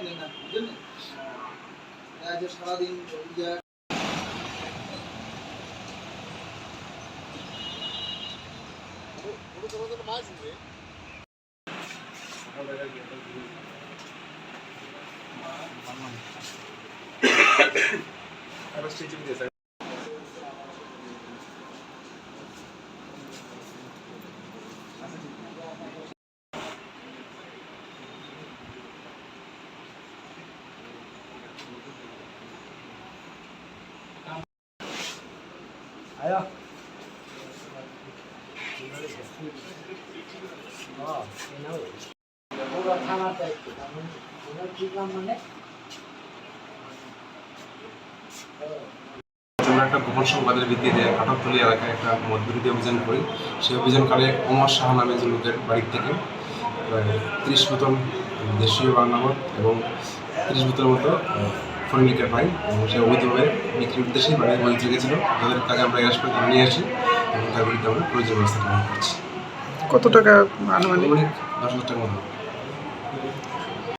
নেই না, বুঝলেন? যে সারাদিন মাছ দিবে আয়া থানার দায়িত্ব মানে আমরা একটা গোপন সংবাদের ভিত্তিতে আটকতলী এলাকায় একটা মদবিরোধী অভিযান করি। সেই অভিযানকালে ওমর শাহ নামে যে লোকের বাড়ির থেকে প্রায় 30 বোতল দেশীয় বাংলামদ এবং 30 বোতলের মতো ফরেন লিকার পাই এবং সে অবৈধভাবে বিক্রির উদ্দেশ্যেই বাড়ির মজুদ রেখেছিল। তাদের কাজে আমরা অ্যারেস্ট করে ধরে নিয়ে আসি এবং তার বিরুদ্ধে আমরা প্রয়োজনীয় ব্যবস্থা গ্রহণ করছি। কত টাকা আনুমানিক? 10,000 টাকার মতো।